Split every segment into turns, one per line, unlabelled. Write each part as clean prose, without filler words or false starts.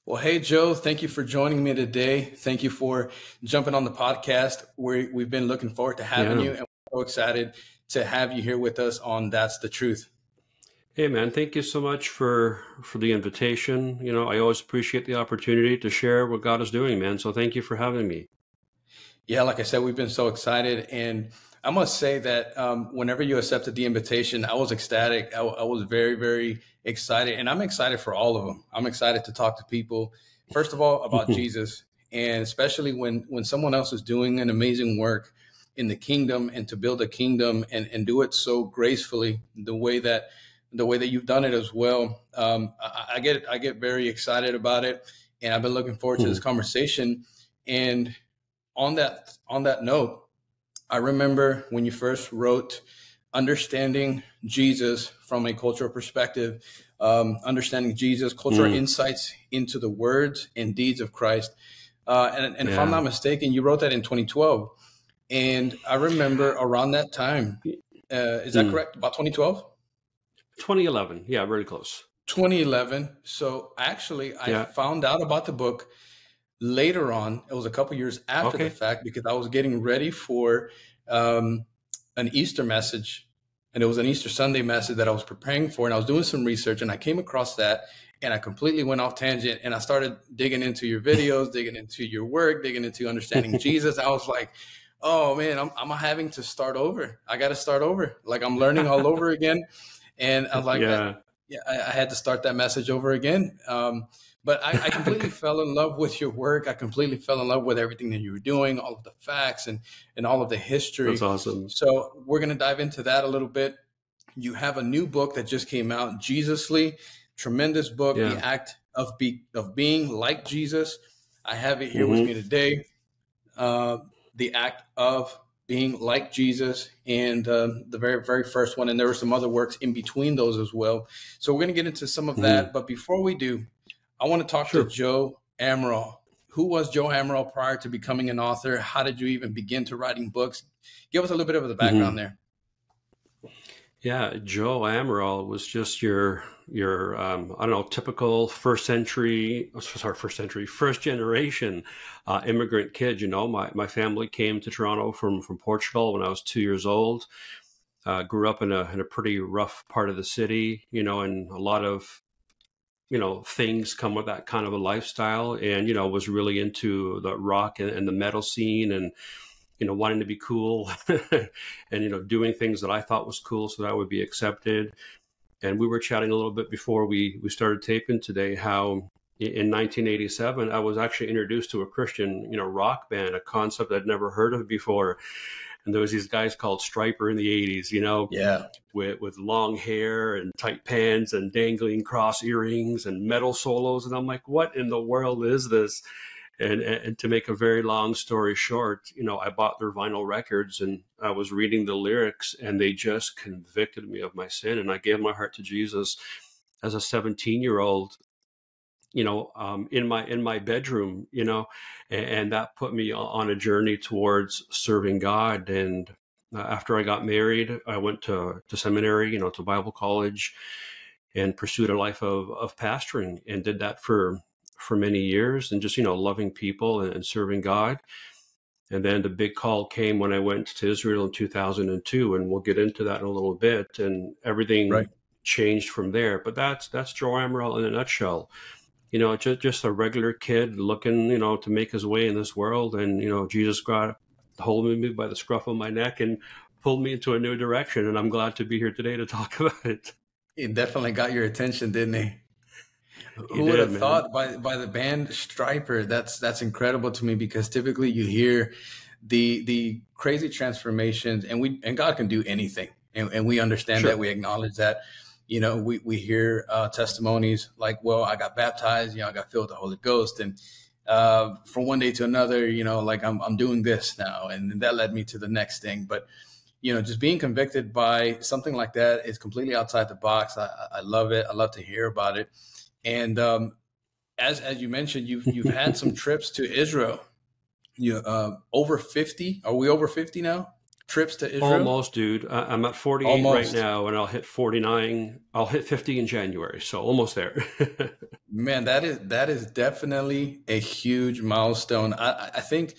Well, hey, Joe, thank you for joining me today. Thank you for jumping on the podcast. We've been looking forward to having
Yeah.
you, and we're so excited to have you here with us on That's the Truth.
Hey man, thank you so much for the invitation. I always appreciate the opportunity to share what God is doing, man. So thank you for having me.
Yeah, like I said, we've been so excited. And I must say that whenever you accepted the invitation, I was ecstatic. I was very, very excited. And I'm excited for all of them. I'm excited to talk to people, first of all, about Jesus. And especially when someone else is doing an amazing work in the kingdom and to build a kingdom and do it so gracefully, the way that you've done it as well. I get very excited about it. And I've been looking forward to this conversation. And on that note, I remember when you first wrote understanding Jesus from a cultural perspective, understanding Jesus, cultural
Mm,
insights into the words and deeds of Christ. And if I'm
yeah.
not mistaken, you wrote that in 2012. And I remember around that time, is that
Mm.
correct? About 2012?
2011. Yeah, very close.
2011. So actually, I
Yeah.
found out about the book later on. It was a couple years after the
Okay.
fact because I was getting ready for um, an Easter message, and it was an Easter Sunday message that I was preparing for, and I was doing some research, and I came across that, and I completely went off tangent, and I started digging into your videos, digging into your work, digging into understanding Jesus. I was like, oh man, I'm having to start over. I got to start over. Like I'm learning all over again. And I was like,
Yeah.
yeah, I had to start that message over again. But I completely fell in love with your work. I completely fell in love with everything that you were doing, all of the facts and all of the
That's
history.
awesome.
So we're going to dive into that a little bit. You have a new book that just came out, Jesusly, tremendous book, The
Yeah.
Act of Being Like Jesus. I have it here with me
Hmm.
today. Uh, the Act of Being Like Jesus, and the very, very first one. And there were some other works in between those as well. So we're going to get into some of
Hmm.
that. But before we do, I want to talk to
Sure.
Joe Amaral. Who was Joe Amaral prior to becoming an author? How did you even begin to writing books? Give us a little bit of the background
Hmm.
there.
Yeah, Joe Amaral was just your I don't know, typical first generation immigrant kid. My family came to Toronto from Portugal when I was 2 years old. Grew up in a pretty rough part of the city, and a lot of things come with that kind of a lifestyle. And was really into the rock and the metal scene, and wanting to be cool, and doing things that I thought was cool so that I would be accepted. And we were chatting a little bit before we started taping today how in 1987 I was actually introduced to a Christian rock band, a concept I'd never heard of before. And there was these guys called Striper in the 80s,
Yeah.
with long hair and tight pants and dangling cross earrings and metal solos. And I'm like, what in the world is this? And to make a very long story short, I bought their vinyl records and I was reading the lyrics and they just convicted me of my sin. And I gave my heart to Jesus as a 17-year-old, in my bedroom, and that put me on a journey towards serving God. And after I got married, I went to seminary, to Bible college, and pursued a life of pastoring, and did that for many years, and just loving people and serving God. And then the big call came when I went to Israel in 2002, and we'll get into that in a little bit. And
Right.
everything changed from there. But that's Joe Amaral in a nutshell. Just a regular kid looking, to make his way in this world. And, Jesus got hold of me by the scruff of my neck and pulled me into a new direction. And I'm glad to be here today to talk about it.
It definitely got your attention, didn't he?
He
Who would
did,
have
man.
thought by the band Striper? That's incredible to me because typically you hear the crazy transformations, and God can do anything, and we understand that,
Sure.
we acknowledge that. We hear testimonies like, well, I got baptized, I got filled with the Holy Ghost, and from one day to another, like I'm doing this now, and that led me to the next thing. But just being convicted by something like that is completely outside the box. I love it. I love to hear about it. And as you mentioned, you've had some trips to Israel. You over 50? Are we over 50 now? trips to Israel?
Almost, dude. I'm at 48 right
Almost.
now, and I'll hit 49. I'll hit 50 in January, so almost there.
Man, that is definitely a huge milestone. I think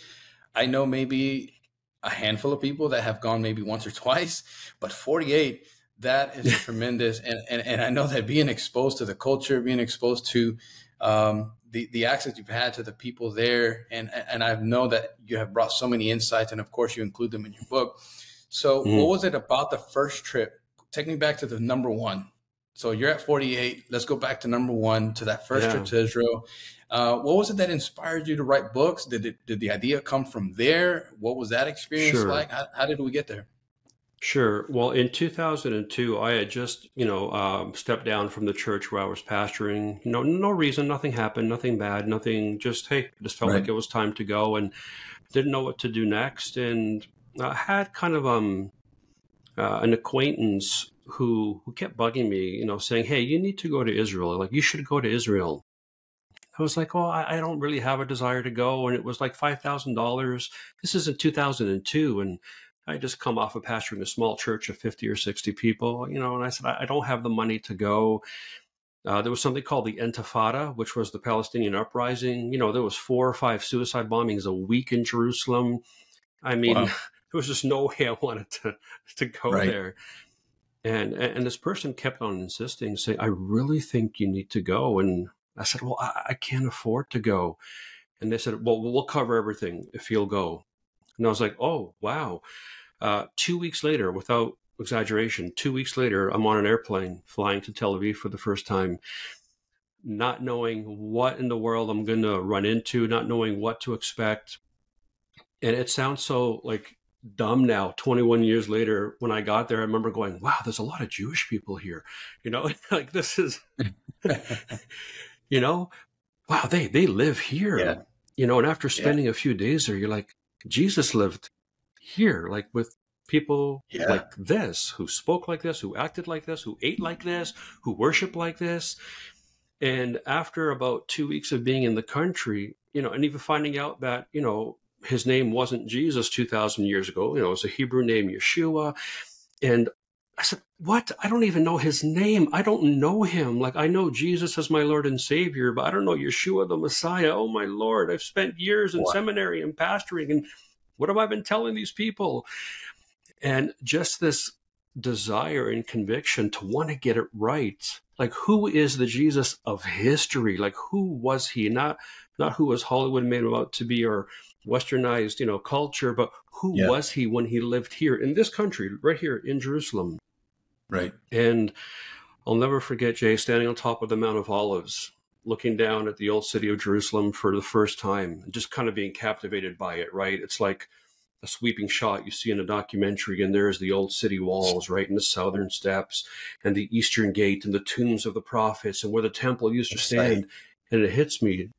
I know maybe a handful of people that have gone maybe once or twice, but 48, that is tremendous. And I know that being exposed to the culture, being exposed to the access you've had to the people there, and I know that you have brought so many insights, and of course you include them in your book. So, what
Mhm.
was it about the first trip? Take me back to the number one. So you're at 48. Let's go back to number one, to that first trip
Yeah,
to Israel. What was it that inspired you to write books? Did the idea come from there? What was that experience
sure.
like? How did we get there?
Sure. Well, in 2002, I had just, stepped down from the church where I was pastoring. No reason, nothing happened, nothing bad, nothing. Just, hey, I just felt
Right.
like it was time to go, and didn't know what to do next. And I had kind of an acquaintance who kept bugging me, saying, "Hey, you need to go to Israel. Like, you should go to Israel." I was like, "Well, I don't really have a desire to go," and it was like $5,000. This is in 2002, and I just come off of pastoring a small church of 50 or 60 people, and I said, I don't have the money to go. There was something called the Intifada, which was the Palestinian uprising. There was 4 or 5 suicide bombings a week in Jerusalem. I mean,
Wow.
there was just no way I wanted to go
Right.
there. And this person kept on insisting, saying, "I really think you need to go." And I said, "Well, I can't afford to go." And they said, "Well, we'll cover everything if you'll go." And I was like, "Oh, wow." 2 weeks later, without exaggeration, 2 weeks later, I'm on an airplane flying to Tel Aviv for the first time, not knowing what in the world I'm going to run into, not knowing what to expect. And it sounds so like dumb now, 21 years later. When I got there, I remember going, wow, there's a lot of Jewish people here. Like this is, you know, wow, they live here.
Yeah.
And after
Yeah.
spending a few days there, you're like, Jesus lived here, like with people
Yeah.
like this, who spoke like this, who acted like this, who ate like this, who worshiped like this. And after about 2 weeks of being in the country, and even finding out that, his name wasn't Jesus 2,000 years ago, it was a Hebrew name, Yeshua. And I said, what? I don't even know his name. I don't know him. Like, I know Jesus as my Lord and Savior, but I don't know Yeshua the Messiah. Oh, my Lord, I've spent years in
Wow.
seminary and pastoring. And what have I been telling these people? And just this desire and conviction to want to get it right. Like, who is the Jesus of history? Like, who was he? Not who was Hollywood made him out to be, or westernized, culture, but who
Yeah.
was he when he lived here in this country, right here in Jerusalem?
Right.
And I'll never forget, Jay, standing on top of the Mount of Olives, looking down at the old city of Jerusalem for the first time, and just kind of being captivated by it, right? It's like a sweeping shot you see in a documentary, and there's the old city walls, right, and the southern steps, and the eastern gate, and the tombs of the prophets, and where the temple used to
Exciting.
stand. And it hits me,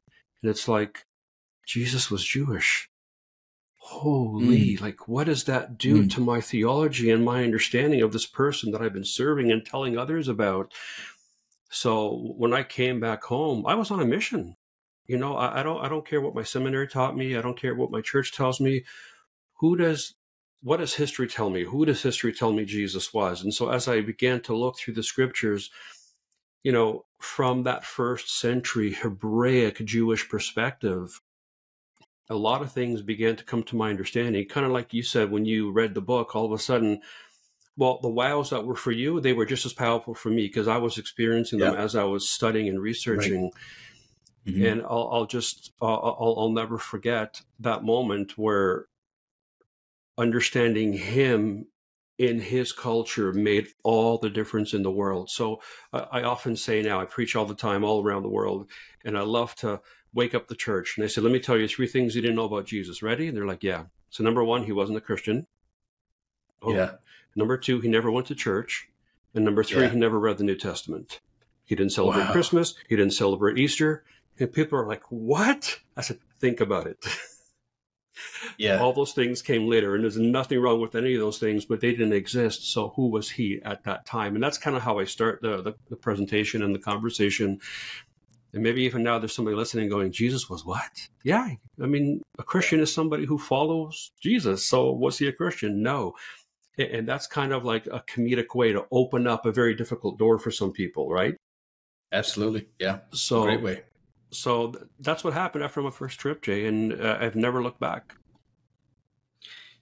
and it's like, Jesus was Jewish.
Mm,
Holy, like, what does that do
mm.
to my theology and my understanding of this person that I've been serving and telling others about? So when I came back home, I was on a mission. I don't care what my seminary taught me. I don't care what my church tells me. Who does what does history tell me? Who does history tell me Jesus was? And so as I began to look through the scriptures, from that first century Hebraic Jewish perspective, a lot of things began to come to my understanding. Kind of like you said, when you read the book, all of a sudden, well, the wows that were for you, they were just as powerful for me, because I was experiencing them
Yeah.
as I was studying and
Right.
researching.
Hmm.
And I'll never forget that moment where understanding him in his culture made all the difference in the world. So I often say now, I preach all the time, all around the world, and I love to wake up the church. And I say, let me tell you 3 things you didn't know about Jesus. Ready? And they're like, yeah. So number one, he wasn't a Christian. Oh,
Yeah.
number two, he never went to church. And number three,
Yeah.
he never read the New Testament. He didn't celebrate
Wow.
Christmas. He didn't celebrate Easter. And people are like, what? I said, think about it.
Yeah.
All those things came later, and there's nothing wrong with any of those things, but they didn't exist. So who was he at that time? And that's kind of how I start the presentation and the conversation. And maybe even now there's somebody listening going, Jesus was what? Yeah. I mean, a Christian is somebody who follows Jesus. So was he a Christian? No. And that's kind of like a comedic way to open up a very difficult door for some people, right?
Absolutely. Yeah. Great
So,
way.
that's what happened after my first trip, Jay, and I've never looked back.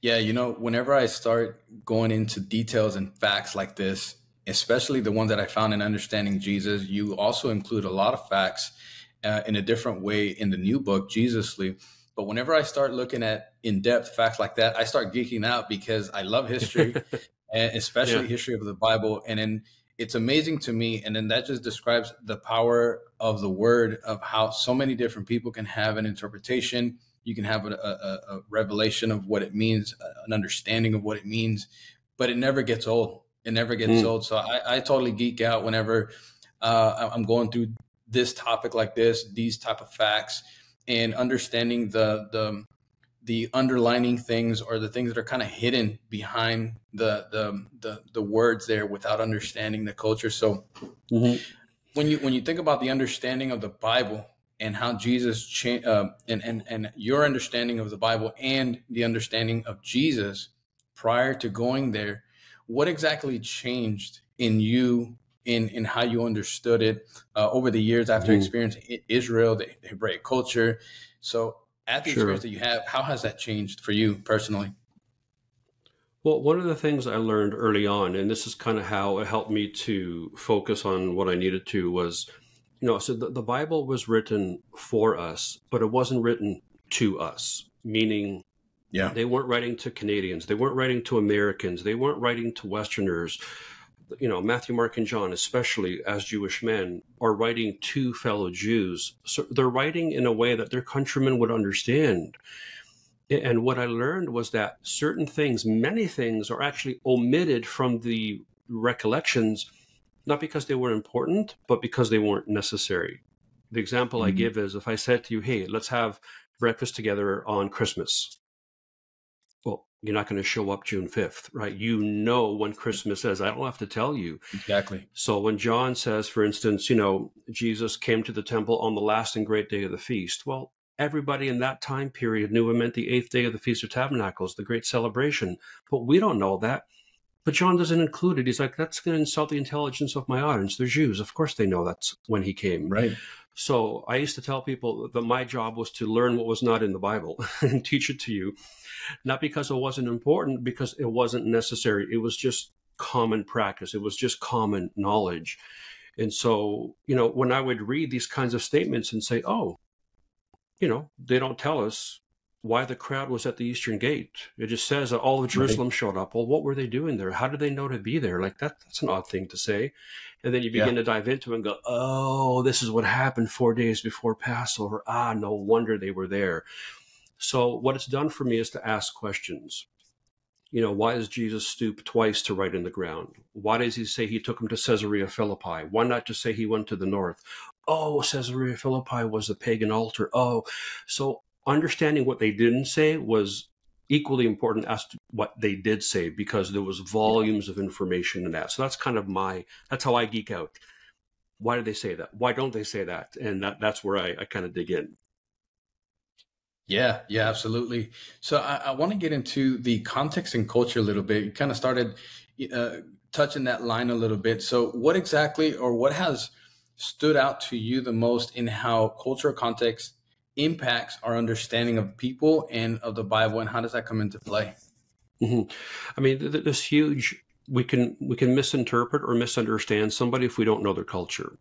Yeah, whenever I start going into details and facts like this, especially the ones that I found in Understanding Jesus, you also include a lot of facts in a different way in the new book, Jesusly. But whenever I start looking at in-depth facts like that, I start geeking out because I love history, and especially
Yeah.
history of the Bible. And then it's amazing to me. And then that just describes the power of the word, of how so many different people can have an interpretation. You can have a revelation of what it means, an understanding of what it means, but it never gets old. It never gets old. So I totally geek out whenever I'm going through this topic like this, these type of facts, and understanding the underlining things, or the things that are kind of hidden behind the words there, without understanding the culture. So when you think about the understanding of the Bible, and how Jesus changed, and your understanding of the Bible and the understanding of Jesus prior to going there, what exactly changed in you, in how you understood it over the years after experiencing Israel, the Hebraic culture? So at the experience that you have, how has that changed for you personally?
Well, one of the things I learned early on, and this is kind of how it helped me to focus on what I needed to, was, so the Bible was written for us, but it wasn't written to us, meaning they weren't writing to Canadians. They weren't writing to Americans. They weren't writing to Westerners. Matthew, Mark, and John, especially as Jewish men, are writing to fellow Jews. So they're writing in a way that their countrymen would understand. And what I learned was that certain things, many things, are actually omitted from the recollections, not because they were important, but because they weren't necessary. The example I give is, if I said to you, hey, let's have breakfast together on Christmas. Well, you're not going to show up June 5th, right? You know when Christmas is. I don't have to tell you.
Exactly.
So when John says, for instance, Jesus came to the temple on the last and great day of the feast. Well, everybody in that time period knew it meant the 8th day of the Feast of Tabernacles, the great celebration. But we don't know that. But John doesn't include it. He's like, that's going to insult the intelligence of my audience. They're Jews. Of course they know that's when he came.
Right.
So I used to tell people that my job was to learn what was not in the Bible and teach it to you, not because it wasn't important, because it wasn't necessary. It was just common practice. It was just common knowledge. And so, when I would read these kinds of statements and say, oh, they don't tell us why the crowd was at the Eastern Gate. It just says that all of Jerusalem showed up. Well, what were they doing there? How did they know to be there? Like that's an odd thing to say. And then you begin to dive into it and go, oh, this is what happened 4 days before Passover. No wonder they were there. So what it's done for me is to ask questions. Why does Jesus stoop twice to write in the ground? Why does he say he took him to Caesarea Philippi? Why not just say he went to the north? Oh, Caesarea Philippi was a pagan altar. Oh, so understanding what they didn't say was equally important as to what they did say, because there was volumes of information in that. So that's kind of that's how I geek out. Why did they say that? Why don't they say that? And that's where I kind of dig in.
Yeah, absolutely. So I want to get into the context and culture a little bit. You kind of started touching that line a little bit. So what exactly, or what has stood out to you the most in how cultural context impacts our understanding of people and of the Bible, and how does that come into play?
I mean, this huge, we can misinterpret or misunderstand somebody if we don't know their culture.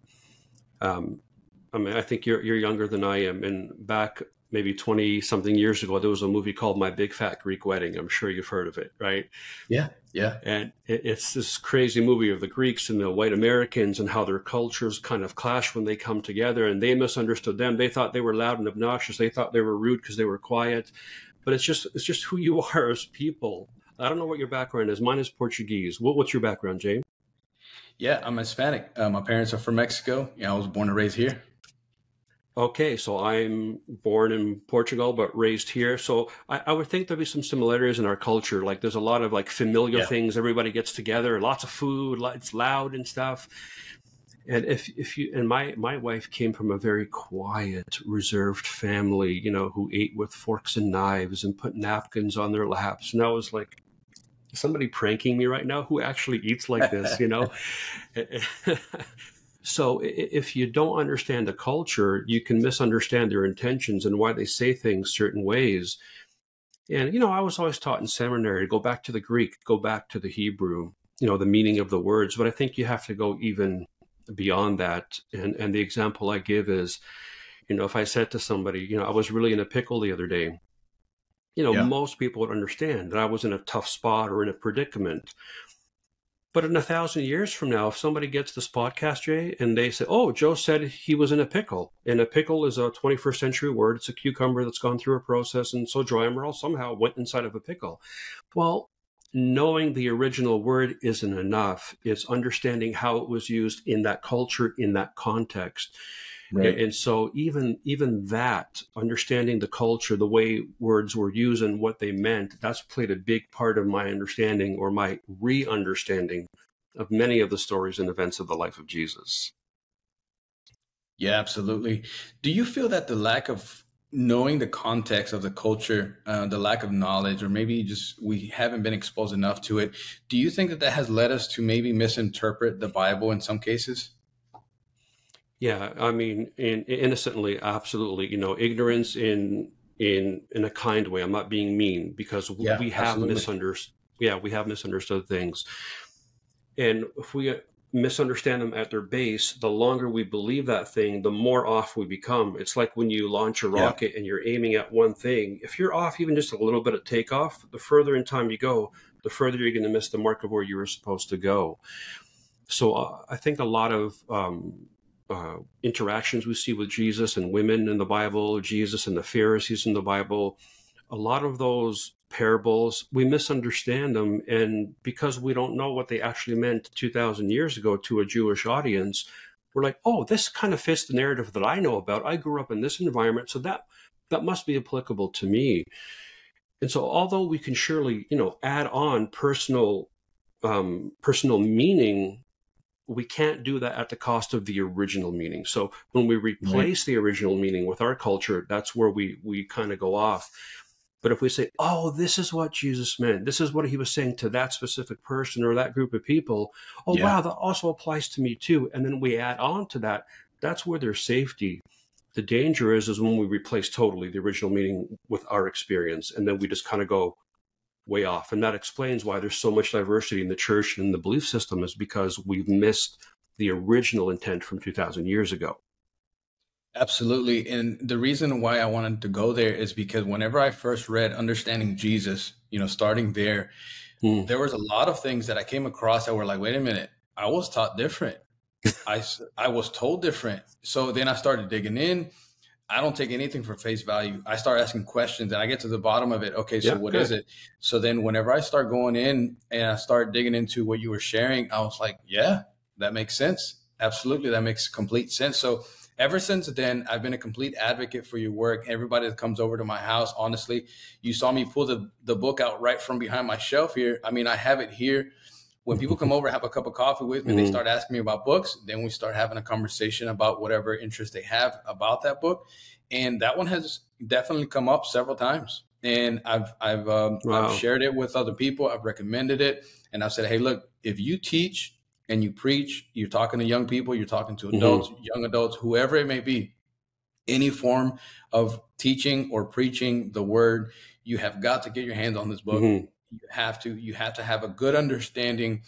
I mean, I think you're younger than I am, and back maybe 20 something years ago, there was a movie called My Big Fat Greek Wedding. I'm sure you've heard of it, right?
Yeah.
And it's this crazy movie of the Greeks and the white Americans and how their cultures kind of clash when they come together, and they misunderstood them. They thought they were loud and obnoxious. They thought they were rude because they were quiet, but it's just who you are as people. I don't know what your background is. Mine is Portuguese. What's your background, James?
Yeah, I'm Hispanic. My parents are from Mexico. I was born and raised here.
Okay, so I'm born in Portugal, but raised here. So I would think there'd be some similarities in our culture. Like there's a lot of like familiar things. Everybody gets together, lots of food, it's loud and stuff. And if you, and my wife came from a very quiet, reserved family, who ate with forks and knives and put napkins on their laps. And I was like, is somebody pranking me right now? Who actually eats like this? So if you don't understand the culture, you can misunderstand their intentions and why they say things certain ways. And, I was always taught in seminary to go back to the Greek, go back to the Hebrew, the meaning of the words. But I think you have to go even beyond that. And the example I give is, if I said to somebody, I was really in a pickle the other day,
Yeah.
most people would understand that I was in a tough spot or in a predicament. But in 1,000 years from now, if somebody gets this podcast, Jay, and they say, oh, Joe said he was in a pickle, and a pickle is a 21st century word. It's a cucumber that's gone through a process. And so Joe Emerald somehow went inside of a pickle. Well, knowing the original word isn't enough. It's understanding how it was used in that culture, in that context.
Right.
And so even that, understanding the culture, the way words were used and what they meant, that's played a big part of my understanding or my re-understanding of many of the stories and events of the life of Jesus.
Yeah, absolutely. Do you feel that the lack of knowing the context of the culture, the lack of knowledge, or maybe just we haven't been exposed enough to it, do you think that has led us to maybe misinterpret the Bible in some cases?
Yeah, I mean, innocently, absolutely. Ignorance in a kind way. I'm not being mean because
Yeah,
we have
absolutely.
misunderstood. Yeah, we have misunderstood things, and if we misunderstand them at their base, the longer we believe that thing, the more off we become. It's like when you launch a
Yeah.
rocket and you're aiming at one thing. If you're off even just a little bit of takeoff, the further in time you go, the further you're going to miss the mark of where you were supposed to go. So I think a lot of interactions we see with Jesus and women in the Bible, Jesus and the Pharisees in the Bible, a lot of those parables, we misunderstand them. And because we don't know what they actually meant 2,000 years ago to a Jewish audience, we're like, oh, this kind of fits the narrative that I know about. I grew up in this environment, so that must be applicable to me. And so although we can surely, add on personal meaning, we can't do that at the cost of the original meaning. So when we
Right.
replace the original meaning with our culture, that's where we kind of go off. But if we say, oh, this is what Jesus meant, this is what he was saying to that specific person or that group of people, oh,
Yeah.
wow, that also applies to me too. And then we add on to that, that's where there's safety. The danger is when we replace totally the original meaning with our experience, and then we just kind of go way off. And that explains why there's so much diversity in the church and in the belief system, is because we've missed the original intent from 2,000 years ago.
Absolutely. And the reason why I wanted to go there is because whenever I first read Understanding Jesus, starting there,
Hmm.
there was a lot of things that I came across that were like, wait a minute, I was taught different. I was told different. So then I started digging in. I don't take anything for face value. I start asking questions and I get to the bottom of it. Okay, so
Yeah,
what is
good.
it? So then whenever I start going in and I start digging into what you were sharing, I was like, yeah, that makes sense. Absolutely. That makes complete sense. So ever since then, I've been a complete advocate for your work. Everybody that comes over to my house, honestly, you saw me pull the book out right from behind my shelf here. I mean, I have it here. When people come over, have a cup of coffee with me, they
Hmm.
start asking me about books. Then we start having a conversation about whatever interest they have about that book. And that one has definitely come up several times. And I've
Wow.
shared it with other people. I've recommended it, and I've said, hey, look, if you teach and you preach, you're talking to young people, you're talking to
Hmm.
adults, young adults, whoever it may be, any form of teaching or preaching the word, you have got to get your hands on this book.
Hmm.
You have to have a good understanding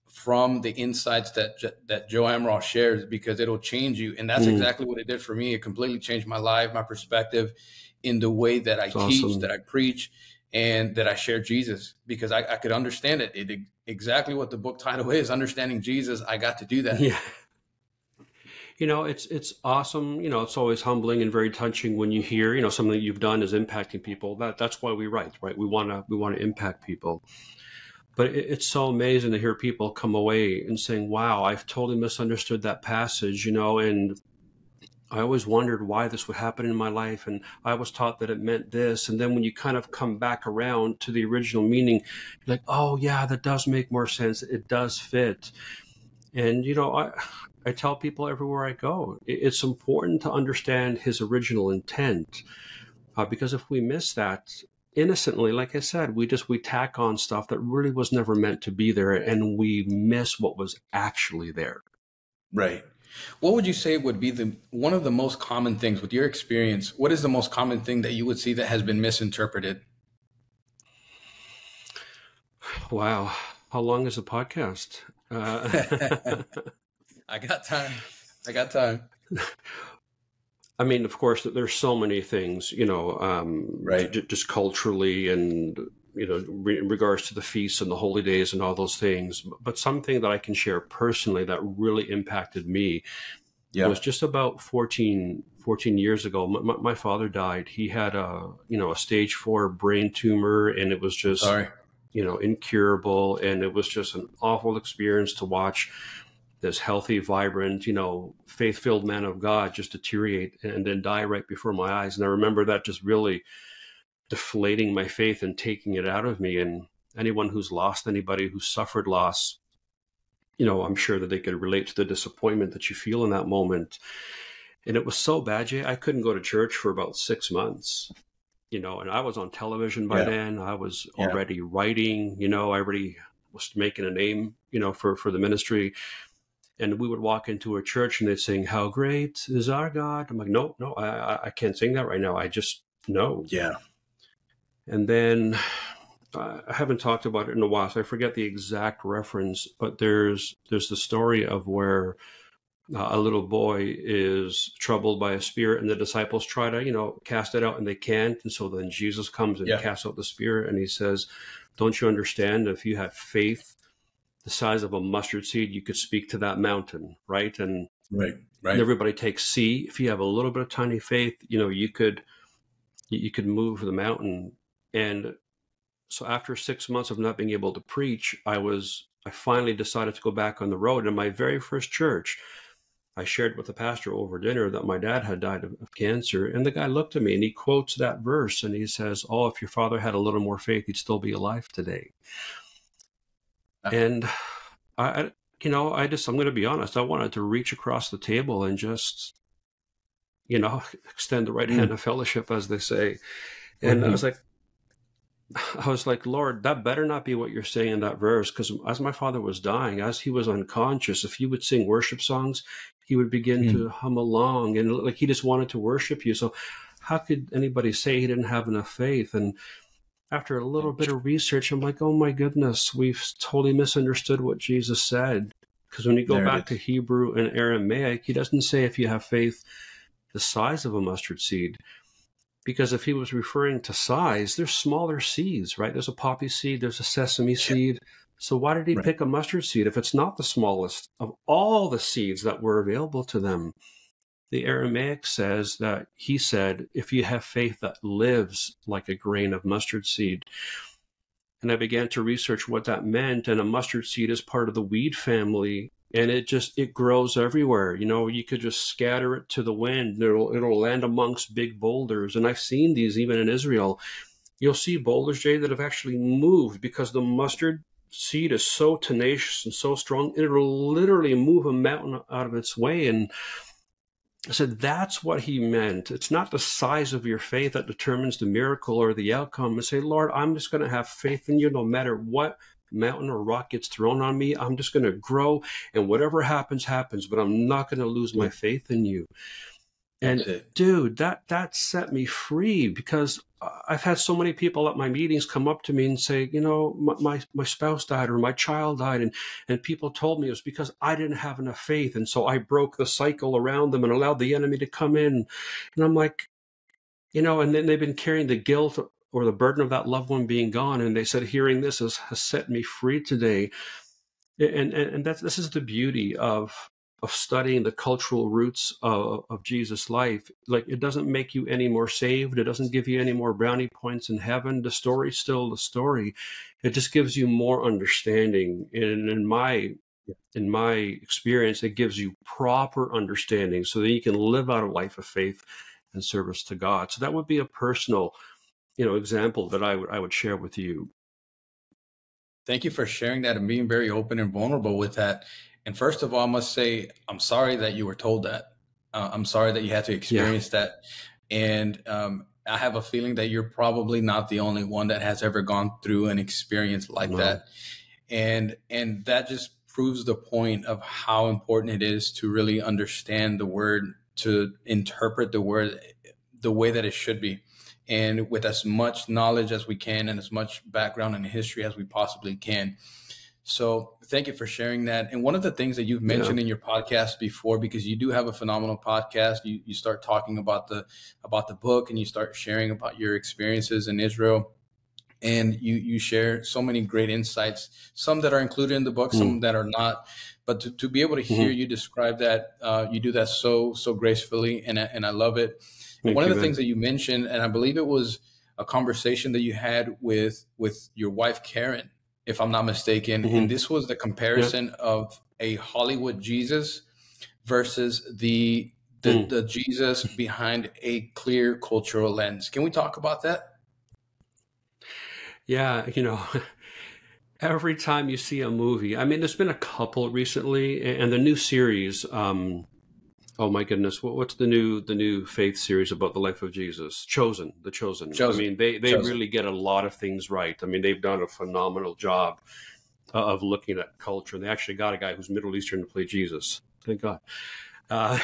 from the insights that Joe Amaral shares, because it'll change you. And that's
Hmm.
exactly what it did for me. It completely changed my life, my perspective in the way that I
It's
teach, that
awesome.
I preach, and that I share Jesus, because I could understand it exactly what the book title is, Understanding Jesus. I got to do that.
Yeah. It's awesome. It's always humbling and very touching when you hear, something that you've done is impacting people. That's why we write, right? We want to impact people. But it's so amazing to hear people come away and saying, wow, I've totally misunderstood that passage, and I always wondered why this would happen in my life. And I was taught that it meant this. And then when you kind of come back around to the original meaning, you're like, oh, yeah, that does make more sense. It does fit. And, I tell people everywhere I go, it's important to understand his original intent, because if we miss that innocently, like I said, we tack on stuff that really was never meant to be there, and we miss what was actually there.
Right. What would you say would be one of the most common things with your experience? What is the most common thing that you would see that has been misinterpreted?
Wow. How long is the podcast?
I got time. I got time.
I mean, of course, there's so many things,
Right.
just culturally and, in regards to the feasts and the holy days and all those things. But something that I can share personally that really impacted me was just about 14 years ago. My father died. He had a stage 4 brain tumor, and it was just,
Sorry.
Incurable. And it was just an awful experience to watch this healthy, vibrant, faith-filled man of God just deteriorate and then die right before my eyes. And I remember that just really deflating my faith and taking it out of me. And anyone who's lost anybody, who suffered loss, I'm sure that they could relate to the disappointment that you feel in that moment. And it was so bad, Jay, I couldn't go to church for about 6 months. And I was on television by then. I was already writing, I already was making a name, for the ministry. And we would walk into a church and they'd sing, "How great is our God?" I'm like, no, I can't sing that right now. I just know.
Yeah.
And then I haven't talked about it in a while, so I forget the exact reference, but there's the story of where a little boy is troubled by a spirit, and the disciples try to, cast it out, and they can't. And so then Jesus comes and casts out the spirit, and he says, "Don't you understand? If you had faith the size of a mustard seed, you could speak to that mountain," right? And
Right.
and everybody takes C. If you have a little bit of tiny faith, you could move the mountain. And so after 6 months of not being able to preach, I finally decided to go back on the road. In my very first church, I shared with the pastor over dinner that my dad had died of cancer. And the guy looked at me and he quotes that verse and he says, "Oh, if your father had a little more faith, he'd still be alive today." And I'm going to be honest, I wanted to reach across the table and just, extend the right hand of fellowship, as they say. And I was like, "Lord, that better not be what you're saying in that verse." Because as my father was dying, as he was unconscious, if you would sing worship songs, he would begin to hum along, and like he just wanted to worship you. So how could anybody say he didn't have enough faith? And after a little bit of research, I'm like, oh my goodness, we've totally misunderstood what Jesus said. Because when you go back to Hebrew and Aramaic, he doesn't say if you have faith the size of a mustard seed. Because if he was referring to size, there's smaller seeds, right? There's a poppy seed, there's a sesame seed. So why did he pick a mustard seed if it's not the smallest of all the seeds that were available to them? The Aramaic says that he said, if you have faith that lives like a grain of mustard seed. And I began to research what that meant. And a mustard seed is part of the weed family. And it grows everywhere. You could just scatter it to the wind. It'll land amongst big boulders. And I've seen these even in Israel. You'll see boulders, Jay, that have actually moved because the mustard seed is so tenacious and so strong. It'll literally move a mountain out of its way. And I said, that's what he meant. It's not the size of your faith that determines the miracle or the outcome. I say, "Lord, I'm just going to have faith in you no matter what mountain or rock gets thrown on me. I'm just going to grow, and whatever happens, happens, but I'm not going to lose my faith in you." And dude, that set me free, because I've had so many people at my meetings come up to me and say, my spouse died or my child died. And people told me it was because I didn't have enough faith. And so I broke the cycle around them and allowed the enemy to come in. And I'm like, and then they've been carrying the guilt or the burden of that loved one being gone. And they said, hearing this has set me free today. And this is the beauty of studying the cultural roots of Jesus' life. Like, it doesn't make you any more saved. It doesn't give you any more brownie points in heaven. The story's still the story. It just gives you more understanding. And in my experience, it gives you proper understanding so that you can live out a life of faith and service to God. So that would be a personal, example that I would share with you.
Thank you for sharing that and being very open and vulnerable with that. And first of all, I must say, I'm sorry that you were told that. I'm sorry that you had to
Yeah.
experience that. And I have a feeling that you're probably not the only one that has ever gone through an experience like
No.
that. And that just proves the point of how important it is to really understand the word, to interpret the word the way that it should be, and with as much knowledge as we can and as much background and history as we possibly can. So thank you for sharing that. And one of the things that you've
Yeah.
mentioned in your podcast before, because you do have a phenomenal podcast, you start talking about the book, and you start sharing about your experiences in Israel, and you share so many great insights, some that are included in the book,
Mm.
some that are not. But to be able to hear
Hmm.
you describe that, you do that so gracefully, and I love it. And one
Thank
of
you,
the things
man.
that you mentioned, and I believe it was a conversation that you had with your wife Karen, if I'm not mistaken, and
Hmm.
this was the
Yeah.
comparison of a Hollywood Jesus versus
Mm.
the Jesus behind a clear cultural lens. Can we talk about that?
Yeah. Every time you see a movie, I mean, there's been a couple recently, and the new series. Oh my goodness, what's the new faith series about the life of Jesus? Chosen, The Chosen. I
Chosen,
mean, they
chosen.
really get a lot of things right. I mean, they've done a phenomenal job of looking at culture, and they actually got a guy who's Middle Eastern to play Jesus. Thank God. Uh,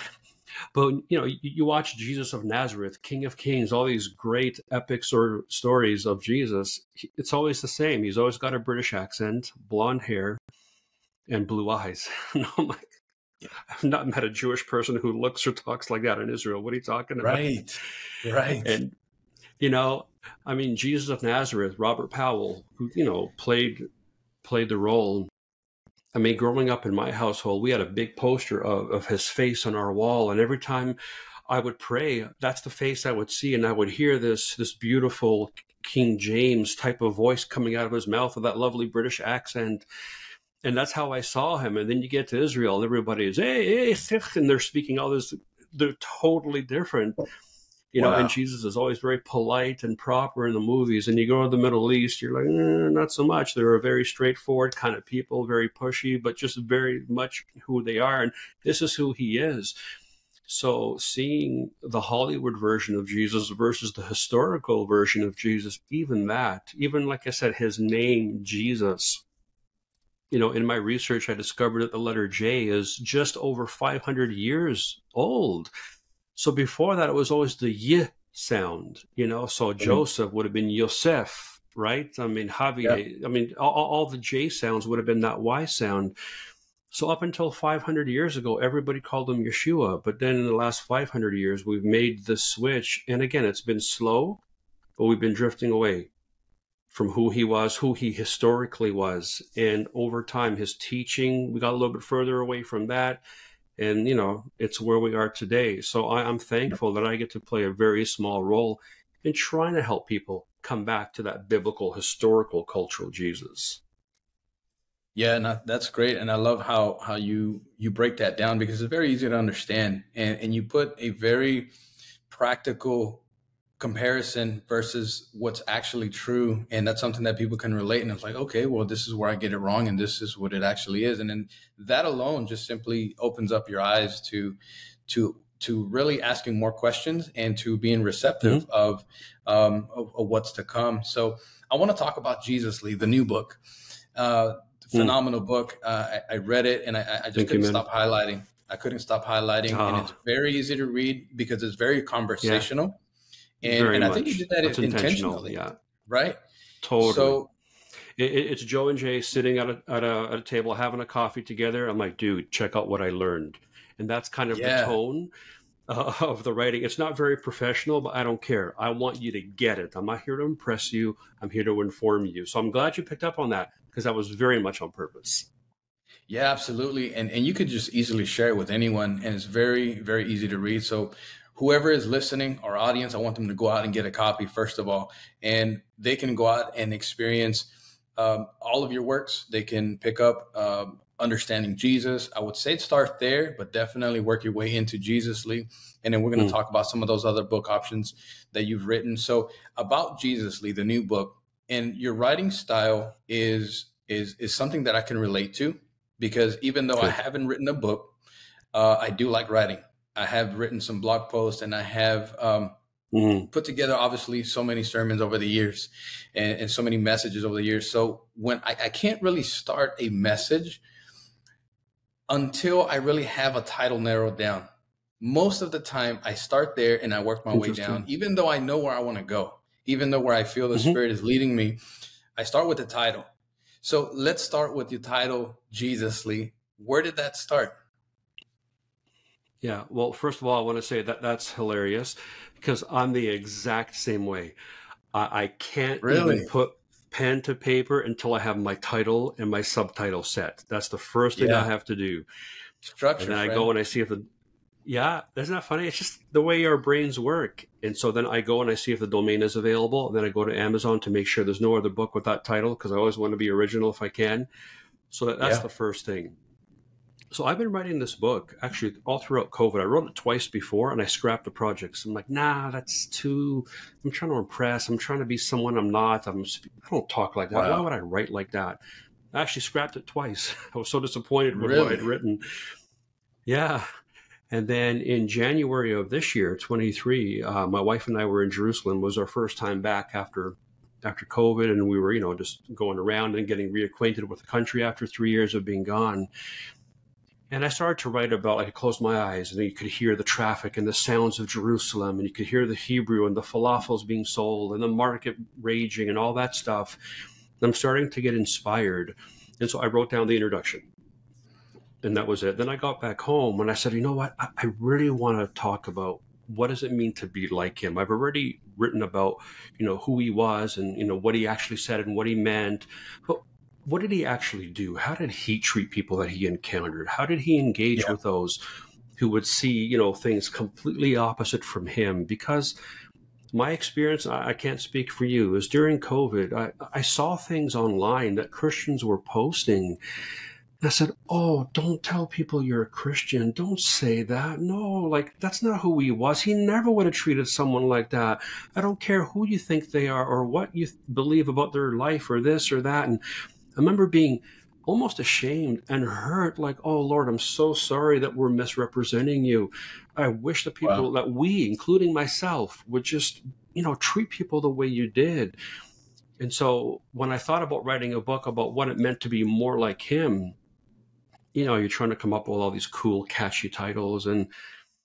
but you watch Jesus of Nazareth, King of Kings, all these great epic sort of stories of Jesus. It's always the same. He's always got a British accent, blonde hair, and blue eyes. And I'm like, I've not met a Jewish person who looks or talks like that in Israel. What are you talking about?
Right, right.
And you know, I mean, Jesus of Nazareth, Robert Powell, who played the role. I mean, growing up in my household, we had a big poster of his face on our wall, and every time I would pray, that's the face I would see, and I would hear this beautiful King James type of voice coming out of his mouth with that lovely British accent. And that's how I saw him. And then you get to Israel, and everybody is, hey, hey, and they're speaking all this. They're totally different, and
Wow.
Jesus is always very polite and proper in the movies. And you go to the Middle East, you're like, not so much. They're a very straightforward kind of people, very pushy, but just very much who they are. And this is who he is. So seeing the Hollywood version of Jesus versus the historical version of Jesus, even like I said, his name, Jesus, in my research, I discovered that the letter J is just over 500 years old. So before that, it was always the Y sound, So
Mm.
Joseph would have been Yosef, right? I mean,
Yeah.
Javier, I mean, all the J sounds would have been that Y sound. So up until 500 years ago, everybody called him Yeshua. But then in the last 500 years, we've made the switch. And again, it's been slow, but we've been drifting away from who he was, who he historically was. And over time, his teaching, we got a little bit further away from that. And, it's where we are today. So I'm thankful that I get to play a very small role in trying to help people come back to that biblical, historical, cultural Jesus.
Yeah, and that's great, and I love how you break that down, because it's very easy to understand, and you put a very practical comparison versus what's actually true, and that's something that people can relate. And it's like, okay, well, this is where I get it wrong, and this is what it actually is, and then that alone just simply opens up your eyes to really asking more questions and to being receptive
Mm-hmm.
of what's to come. So I want to talk about Jesus Lee, the new book.
Mm.
Phenomenal book. I read it, and I just
Thank you,
couldn't
man.
stop highlighting. I couldn't stop highlighting, and it's
Ah,
very easy to read because it's very
yeah,
conversational,
very
and I think you
much.
did that
That's intentional.
intentionally,
Yeah,
right?
totally.
So
It's Joe and Jay sitting at a table having a coffee together. I'm like, dude, check out what I learned. And that's kind of the
yeah,
tone of the writing. It's not very professional, but I don't care. I want you to get it. I'm not here to impress you. I'm here to inform you. So I'm glad you picked up on that, because that was very much on purpose.
yeah, absolutely, and you could just easily share it with anyone, and it's very easy to read. So whoever is listening, our audience, I want them to go out and get a copy first of all, and they can go out and experience all of your works. They can pick up Understanding Jesus. I would say start there, but definitely work your way into Jesus Lee, and then we're going to
Mm.
talk about some of those other book options that you've written. So about Jesus Lee, the new book, and your writing style is is something that I can relate to, because even though I
Good.
haven't written a book, I do like writing. I have written some blog posts, and I have
Mm,
put together, obviously, so many sermons over the years, and so many messages over the years. So when I can't really start a message until I really have a title narrowed down. Most of the time, I start there and I work my way down,
interesting.
even though I know where I want to go, even though where I feel the
Hmm.
Spirit is leading me. I start with the title. So let's start with your title, Jesus Lee. Where did that start?
Yeah. Well, first of all, I want to say that that's hilarious because I'm the exact same way. I can't even
Really?
put pen to paper until I have my title and my subtitle set. That's the first thing I
Yeah.
have to do. And
Structure,
then I go
friend.
and I see if the, yeah, isn't that funny? It's just the way our brains work. And so then I go and I see if the domain is available. And then I go to Amazon to make sure there's no other book with that title because I always want to be original if I can. So that's
Yeah.
the first thing. So I've been writing this book actually all throughout COVID. I wrote it twice before and I scrapped the project. So I'm like, nah, that's too, I'm trying to impress. I'm trying to be someone I'm not. I don't talk like that. Why
Wow.
would I write like that? I actually scrapped it twice. I was so disappointed with what I'd
Really?
written. Yeah. And then in January of this year, 23, my wife and I were in Jerusalem. It was our first time back after COVID. And we were, just going around and getting reacquainted with the country after 3 years of being gone. And I started to write about, like, I closed my eyes and you could hear the traffic and the sounds of Jerusalem, and you could hear the Hebrew and the falafels being sold and the market raging and all that stuff. And I'm starting to get inspired. And so I wrote down the introduction and that was it. Then I got back home and I said, you know what? I really want to talk about what does it mean to be like him? I've already written about, who he was and, what he actually said and what he meant. But what did he actually do? How did he treat people that he encountered? How did he engage
Yeah.
with those who would see, things completely opposite from him? Because my experience, I can't speak for you, is during COVID, I saw things online that Christians were posting. I said, oh, don't tell people you're a Christian. Don't say that. No, like, that's not who he was. He never would have treated someone like that. I don't care who you think they are or what you believe about their life or this or that. And I remember being almost ashamed and hurt, like, oh, Lord, I'm so sorry that we're misrepresenting you. I wish the
Wow.
people that we, including myself, would just, treat people the way you did. And so when I thought about writing a book about what it meant to be more like him, you're trying to come up with all these cool, catchy titles. And,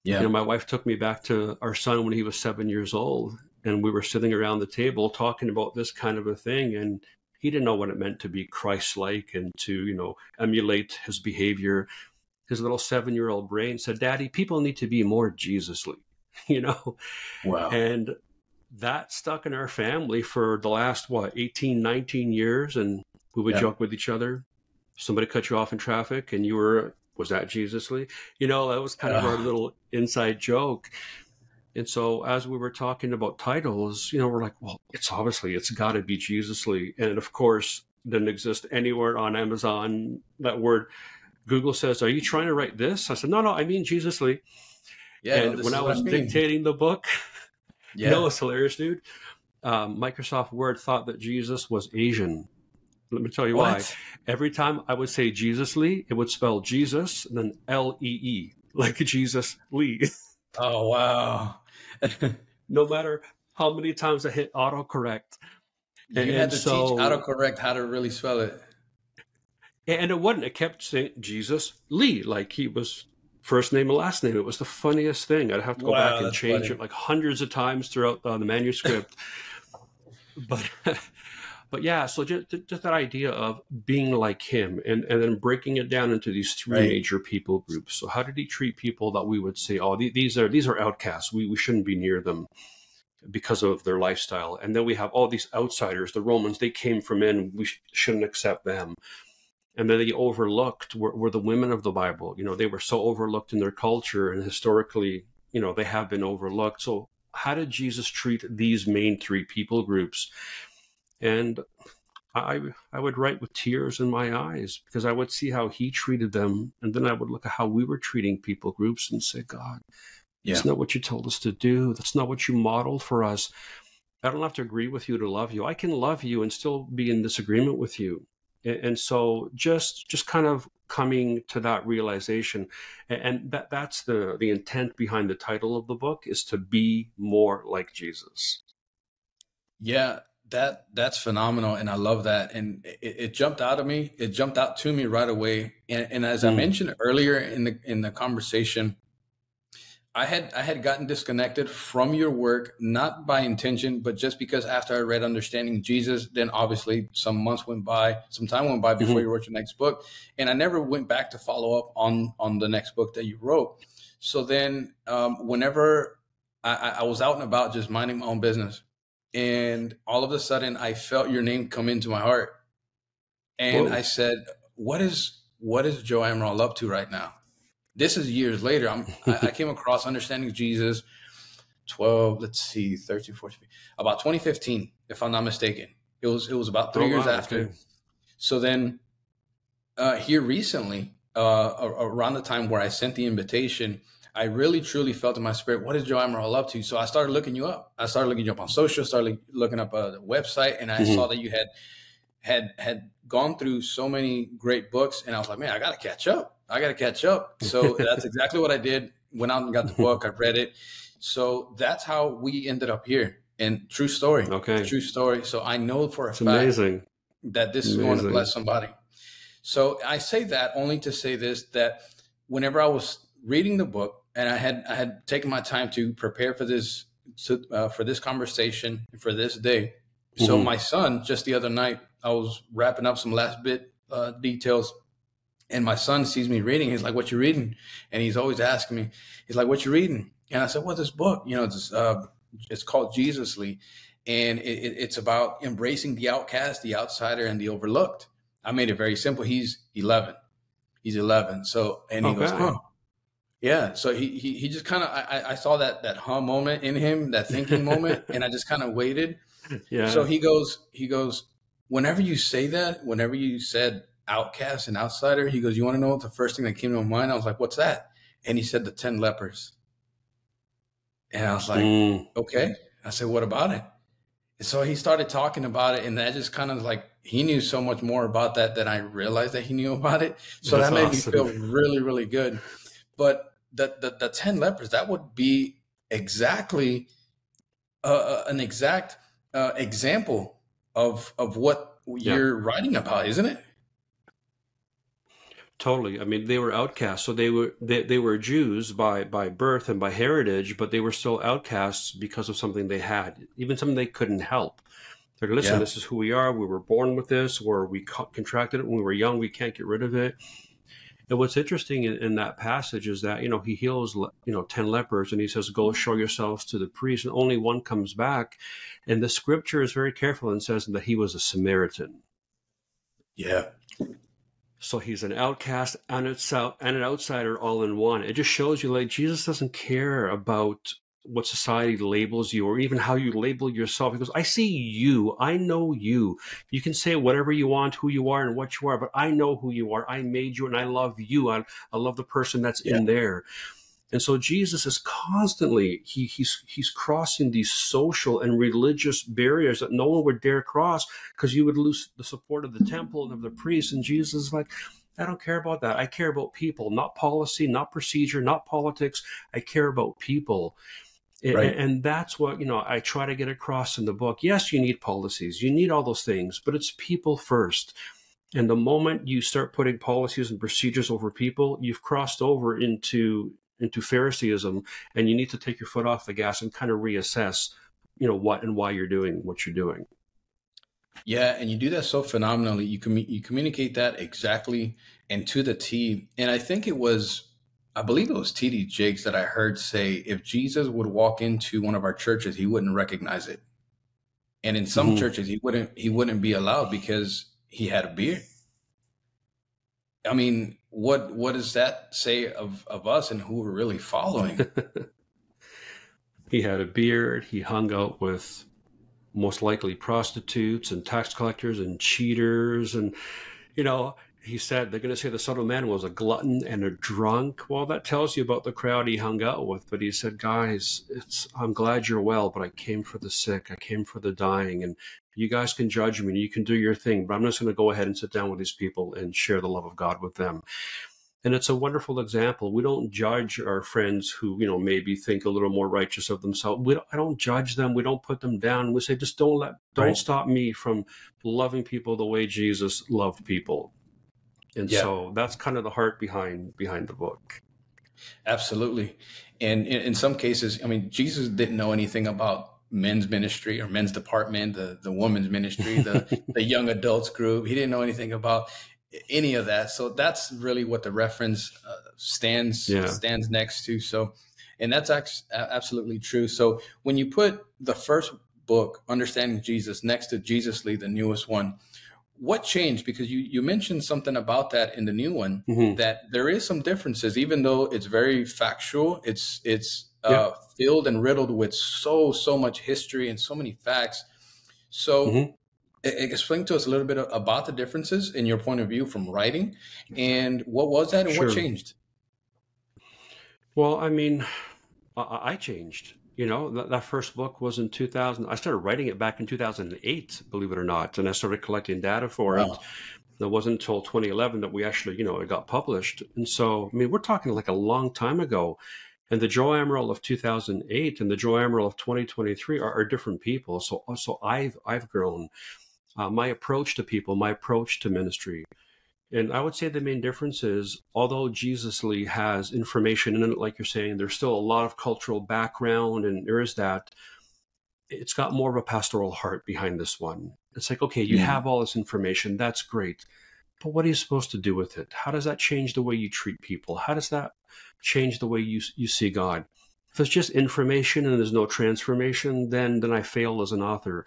Yeah.
my wife took me back to our son when he was 7 years old. And we were sitting around the table talking about this kind of a thing. And he didn't know what it meant to be Christ-like and to, emulate his behavior. His little 7-year-old brain said, Daddy, people need to be more Jesus-like, you know?
Wow.
And that stuck in our family for the last, 18, 19 years. And we would
Yeah.
joke with each other. Somebody cut you off in traffic and was that Jesus-ly? That was kind of our
Ah,
little inside joke. And so as we were talking about titles, we're like, well, it's got to be Jesus-ly. And of course, didn't exist anywhere on Amazon, that word. Google says, are you trying to write this? I said, no, I mean Jesus-ly.
yeah. No,
And
this
when I
is what I
was
mean.
dictating the book,
Yeah.
it's hilarious, dude. Microsoft Word thought that Jesus was Asian. Let me tell you why.
What?
Every time I would say Jesus-ly, it would spell Jesus and then Lee, like Jesus Lee.
Oh, wow.
No matter how many times I hit autocorrect.
You had
And
to teach
so,
autocorrect how to really spell it.
and it wouldn't, it kept saying Jesus Lee, like he was first name and last name. It was the funniest thing. I'd have to go back
Wow,
and
that's
change
funny.
it like hundreds of times throughout the manuscript. But but yeah, so just that idea of being like him and then breaking it down into these three
Right.
major people groups. So how did he treat people that we would say, oh, these are outcasts. We shouldn't be near them because of their lifestyle. And then we have all these outsiders, the Romans, they came from in, we shouldn't accept them. And then the overlooked were the women of the Bible. They were so overlooked in their culture and historically, they have been overlooked. So how did Jesus treat these main three people groups? And I would write with tears in my eyes because I would see how he treated them. And then I would look at how we were treating people groups and say, God, that's
Yeah.
not what you told us to do. That's not what you modeled for us. I don't have to agree with you to love you. I can love you and still be in disagreement with you. And so just kind of coming to that realization, and that's the intent behind the title of the book, is to be more like Jesus.
Yeah, that's phenomenal, and I love that. And it jumped out of me. It jumped out to me right away. And as I
Mm.
mentioned earlier in the conversation, I had gotten disconnected from your work, not by intention, but just because after I read Understanding Jesus, then obviously some time went by before
Hmm.
you wrote your next book, and I never went back to follow up on the next book that you wrote. So then, whenever I was out and about, just minding my own business, and all of a sudden, I felt your name come into my heart, and I
Whoa.
said, "What is Joe Amaral up to right now?" This is years later. I came across Understanding Jesus 12, let's see, 13, 14, about 2015, if I'm not mistaken. It was about
Oh
3 years
wow.
after.
Okay.
So then, here recently, around the time where I sent the invitation, I really truly felt in my spirit, what is Joe Amaral up to? So I started looking you up. I started looking you up on social, started looking up the website, and I saw
Hmm.
that you had gone through so many great books, and I was like, man, I got to catch up. I got to catch up. So that's exactly what I did. Went out and got the book. I read it. So that's how we ended up here. And true story,
Okay.
true story. So I know for a
It's
fact
amazing.
that this is going to
Amazing.
bless somebody. So I say that only to say this, that whenever I was reading the book and I had taken my time to prepare for this conversation for this day. So
Hmm.
my son, just the other night, I was wrapping up some last bit details, and my son sees me reading. He's like, "What you reading?" And he's always asking me. He's like, "What you reading?" And I said, "What's this book? It's called Jesusly, and it's about embracing the outcast, the outsider, and the overlooked." I made it very simple. He's 11. He's 11. So, and he goes,
Okay.
"Huh." Yeah. So he just kind of, I saw that huh moment in him, that thinking moment, and I just kind of waited. So
Yeah.
he goes, whenever you say that, whenever you said outcast and outsider, he goes, "You want to know what the first thing that came to my mind?" I was like, "What's that?" And he said the 10 lepers. And I was like,
Mm.
"Okay." I said, "What about it?" And so he started talking about it, and that just kind of like, he knew so much more about that than I realized that he knew about it. So
That's
that made me
awesome.
feel really, really good. But the 10 lepers, that would be exactly an exact example of what
Yeah.
you're writing about, isn't it?
Totally. I mean, they were outcasts. So they were Jews by birth and by heritage, but they were still outcasts because of something they had, even something they couldn't help. They're like, listen,
Yeah.
this is who we are. We were born with this, or we contracted it when we were young. We can't get rid of it. And what's interesting in that passage is that, he heals, 10 lepers, and he says, go show yourselves to the priest, and only one comes back. And the scripture is very careful and says that he was a Samaritan.
Yeah.
So he's an outcast and an outsider all in one. It just shows you, like, Jesus doesn't care about what society labels you or even how you label yourself. He goes, I see you. I know you. You can say whatever you want, who you are and what you are, but I know who you are. I made you and I love you. I love the person that's
Yeah.
in there. And so Jesus is constantly, he's crossing these social and religious barriers that no one would dare cross, because you would lose the support of the temple and of the priests. And Jesus is like, I don't care about that. I care about people, not policy, not procedure, not politics. I care about people.
Right.
And that's what, I try to get across in the book. Yes, you need policies, you need all those things, but it's people first. And the moment you start putting policies and procedures over people, you've crossed over into Phariseeism, and you need to take your foot off the gas and kind of reassess, what and why you're doing what you're doing.
Yeah, and you do that so phenomenally. You communicate that exactly and to the T. And I believe it was T.D. Jakes that I heard say, if Jesus would walk into one of our churches, he wouldn't recognize it. And in some
Mm-hmm.
churches, he wouldn't be allowed because he had a beard. I mean, what does that say of us and who we're really following?
He had a beard. He hung out with most likely prostitutes and tax collectors and cheaters. And, he said they're going to say the Son of Man was a glutton and a drunk. Well, that tells you about the crowd he hung out with. But he said, guys, I'm glad you're well, but I came for the sick. I came for the dying. And you guys can judge me and you can do your thing, but I'm just going to go ahead and sit down with these people and share the love of God with them. And it's a wonderful example. We don't judge our friends who, maybe think a little more righteous of themselves. I don't judge them. We don't put them down. We say, just don't
Right.
stop me from loving people the way Jesus loved people. And
Yeah.
so that's kind of the heart behind the book.
Absolutely. And in some cases, I mean, Jesus didn't know anything about men's ministry or men's department, the women's ministry, the young adults group. He didn't know anything about any of that. So that's really what the reference stands next to. So, and that's absolutely true. So when you put the first book, Understanding Jesus, next to Jesusly, the newest one, what changed? Because you mentioned something about that in the new one, that there is some differences, even though it's very factual. It's filled and riddled with so much history and so many facts. So explain to us a little bit about the differences in your point of view from writing, and what was that and what changed?
Well, I mean, I changed. That first book was in 2000. I started writing it back in 2008, believe it or not, and I started collecting data for it. It wasn't until 2011 that we actually, it got published. And so, I mean, we're talking like a long time ago. And the Joe Amaral of 2008 and the Joe Amaral of 2023 are different people. So I've grown. My approach to people, my approach to ministry. And I would say the main difference is, although Jesusly has information in it, like you're saying, there's still a lot of cultural background, and there is that. It's got more of a pastoral heart behind this one. It's like, okay, you have all this information. That's great. But what are you supposed to do with it? How does that change the way you treat people? How does that change the way you see God? If it's just information and there's no transformation, then I fail as an author.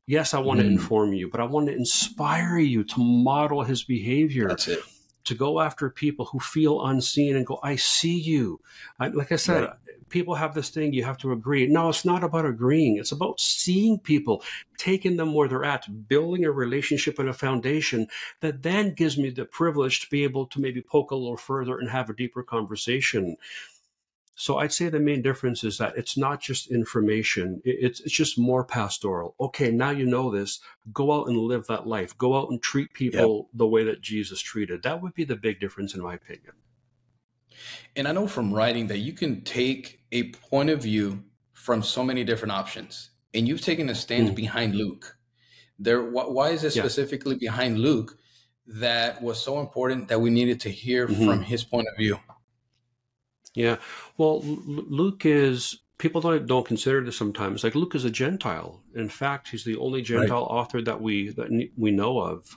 Yes, I want to inform you, but I want to inspire you to model his behavior.
That's it.
To go after people who feel unseen and go, I see you. Like I said, people have this thing, you have to agree. No, it's not about agreeing. It's about seeing people, taking them where they're at, building a relationship and a foundation that then gives me the privilege to be able to maybe poke a little further and have a deeper conversation. So I'd say the main difference is that it's not just information. It's just more pastoral. Okay, now you know this. Go out and live that life. Go out and treat people the way that Jesus treated. That would be the big difference, in my opinion.
And I know from writing that you can take a point of view from so many different options. And you've taken a stance behind Luke. Why is it specifically behind Luke that was so important that we needed to hear from his point of view?
Yeah, well, Luke is, people don't consider this sometimes. Like, Luke is a Gentile. In fact, he's the only Gentile author that we know of.